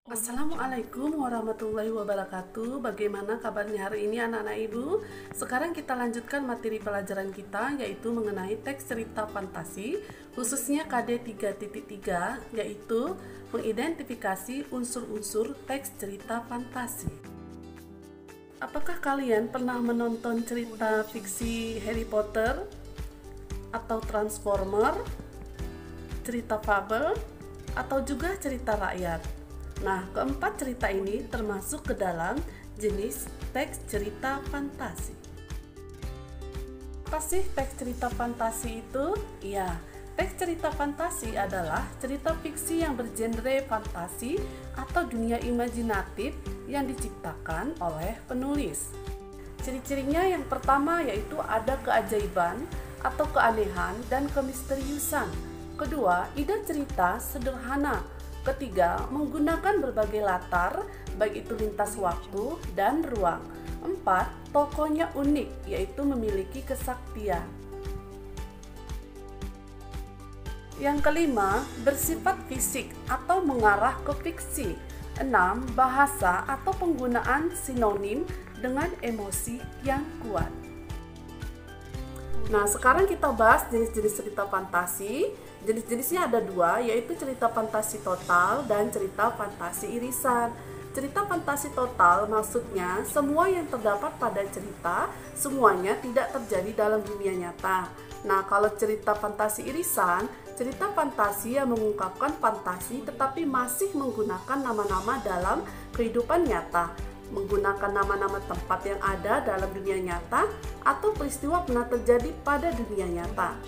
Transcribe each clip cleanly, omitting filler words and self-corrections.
Assalamualaikum warahmatullahi wabarakatuh. Bagaimana kabarnya hari ini anak-anak ibu? Sekarang kita lanjutkan materi pelajaran kita, yaitu mengenai teks cerita fantasi, khususnya KD 3.3, yaitu mengidentifikasi unsur-unsur teks cerita fantasi. Apakah kalian pernah menonton cerita fiksi Harry Potter atau Transformer, cerita fabel, atau juga cerita rakyat? Nah, keempat cerita ini termasuk ke dalam jenis teks cerita fantasi. Apa sih teks cerita fantasi itu? Ya, teks cerita fantasi adalah cerita fiksi yang bergenre fantasi atau dunia imajinatif yang diciptakan oleh penulis. Ciri-cirinya yang pertama yaitu ada keajaiban atau keanehan dan kemisteriusan. Kedua, ide cerita sederhana. Ketiga, menggunakan berbagai latar, baik itu lintas waktu dan ruang. 4. Tokohnya unik, yaitu memiliki kesaktian. Yang kelima, bersifat fisik atau mengarah ke fiksi. 6. Bahasa atau penggunaan sinonim dengan emosi yang kuat. Nah, sekarang kita bahas jenis-jenis cerita fantasi. Jenis-jenisnya ada dua, yaitu cerita fantasi total dan cerita fantasi irisan. Cerita fantasi total maksudnya semua yang terdapat pada cerita semuanya tidak terjadi dalam dunia nyata. Nah, kalau cerita fantasi irisan, cerita fantasi yang mengungkapkan fantasi tetapi masih menggunakan nama-nama dalam kehidupan nyata, menggunakan nama-nama tempat yang ada dalam dunia nyata atau peristiwa pernah terjadi pada dunia nyata.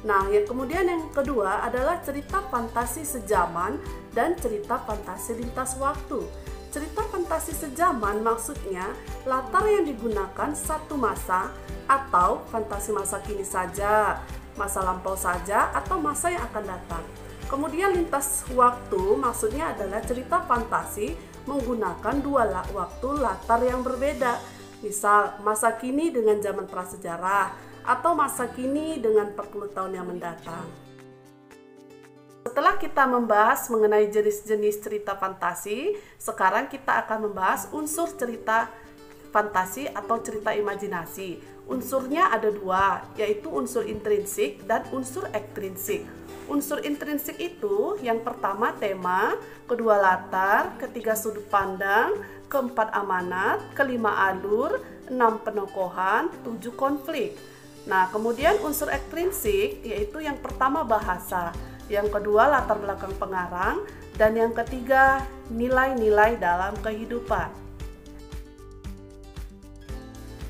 Nah, kemudian yang kedua adalah cerita fantasi sejaman dan cerita fantasi lintas waktu. Cerita fantasi sejaman maksudnya latar yang digunakan satu masa atau fantasi masa kini saja, masa lampau saja, atau masa yang akan datang. Kemudian lintas waktu maksudnya adalah cerita fantasi menggunakan dua waktu latar yang berbeda. Misal masa kini dengan zaman prasejarah atau masa kini dengan 40 tahun yang mendatang. Setelah kita membahas mengenai jenis-jenis cerita fantasi, sekarang kita akan membahas unsur cerita fantasi atau cerita imajinasi. Unsurnya ada dua, yaitu unsur intrinsik dan unsur ekstrinsik. Unsur intrinsik itu yang pertama tema, kedua latar, ketiga sudut pandang, keempat amanat, kelima alur, 6 penokohan, 7 konflik. Nah, kemudian unsur ekstrinsik yaitu yang pertama bahasa, yang kedua latar belakang pengarang, dan yang ketiga nilai-nilai dalam kehidupan.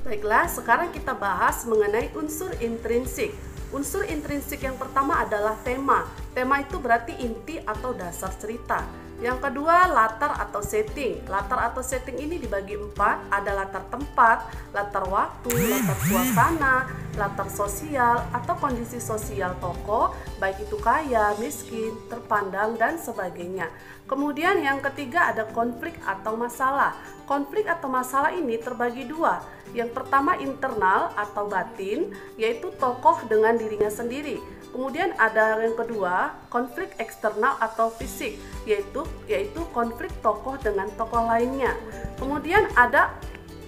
Baiklah, sekarang kita bahas mengenai unsur intrinsik. Unsur intrinsik yang pertama adalah tema. Tema itu berarti inti atau dasar cerita. Yang kedua, latar atau setting. Latar atau setting ini dibagi 4, ada latar tempat, latar waktu, latar suasana, latar sosial atau kondisi sosial tokoh, baik itu kaya, miskin, terpandang, dan sebagainya. Kemudian yang ketiga ada konflik atau masalah. Konflik atau masalah ini terbagi dua. Yang pertama internal atau batin, yaitu tokoh dengan dirinya sendiri. Kemudian ada yang kedua, konflik eksternal atau fisik, yaitu konflik tokoh dengan tokoh lainnya. Kemudian ada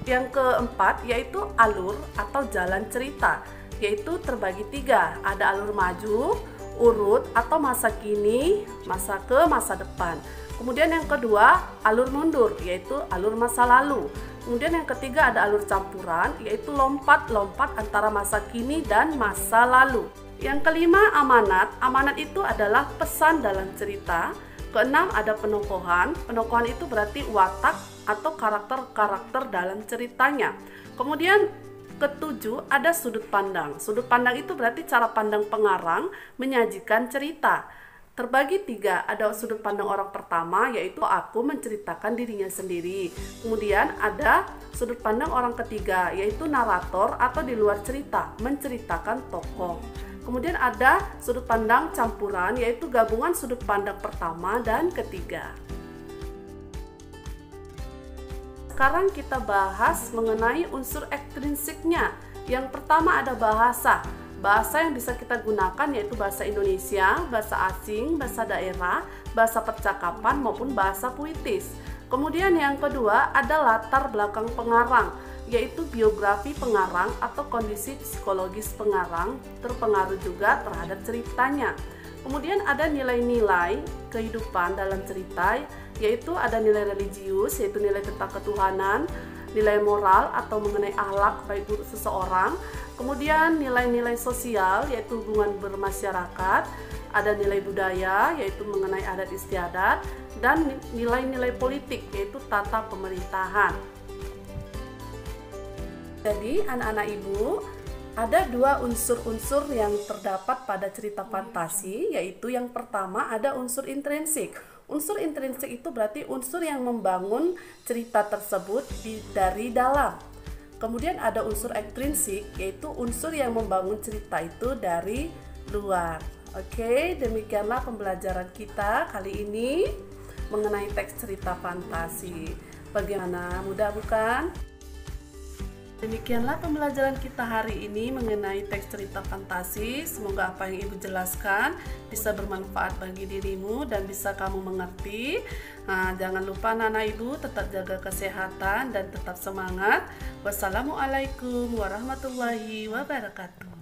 yang keempat, yaitu alur atau jalan cerita, yaitu terbagi 3. Ada alur maju, urut atau masa kini, masa ke masa depan. Kemudian yang kedua, alur mundur, yaitu alur masa lalu. Kemudian yang ketiga ada alur campuran, yaitu lompat-lompat antara masa kini dan masa lalu. Yang kelima amanat. Amanat itu adalah pesan dalam cerita. Keenam ada penokohan. Penokohan itu berarti watak atau karakter-karakter dalam ceritanya. Kemudian ketujuh ada sudut pandang. Sudut pandang itu berarti cara pandang pengarang menyajikan cerita. Terbagi 3, ada sudut pandang orang pertama, yaitu aku menceritakan dirinya sendiri. Kemudian ada sudut pandang orang ketiga, yaitu narator atau di luar cerita, menceritakan tokoh. Kemudian ada sudut pandang campuran, yaitu gabungan sudut pandang pertama dan ketiga. Sekarang kita bahas mengenai unsur ekstrinsiknya. Yang pertama ada bahasa. Bahasa yang bisa kita gunakan yaitu bahasa Indonesia, bahasa asing, bahasa daerah, bahasa percakapan maupun bahasa puitis. Kemudian yang kedua ada latar belakang pengarang, yaitu biografi pengarang atau kondisi psikologis pengarang terpengaruh juga terhadap ceritanya. Kemudian ada nilai-nilai kehidupan dalam cerita, yaitu ada nilai religius, yaitu nilai tentang ketuhanan, nilai moral atau mengenai akhlak baik buruk seseorang, kemudian nilai-nilai sosial, yaitu hubungan bermasyarakat, ada nilai budaya, yaitu mengenai adat istiadat, dan nilai-nilai politik, yaitu tata pemerintahan. Jadi anak-anak ibu, ada dua unsur-unsur yang terdapat pada cerita fantasi, yaitu yang pertama ada unsur intrinsik. Unsur intrinsik itu berarti unsur yang membangun cerita tersebut dari dalam. Kemudian ada unsur ekstrinsik, yaitu unsur yang membangun cerita itu dari luar. Oke, demikianlah pembelajaran kita kali ini mengenai teks cerita fantasi. Bagaimana, mudah bukan? Demikianlah pembelajaran kita hari ini mengenai teks cerita fantasi. Semoga apa yang Ibu jelaskan bisa bermanfaat bagi dirimu dan bisa kamu mengerti. Jangan lupa anak-anak Ibu tetap jaga kesehatan dan tetap semangat. Wassalamualaikum warahmatullahi wabarakatuh.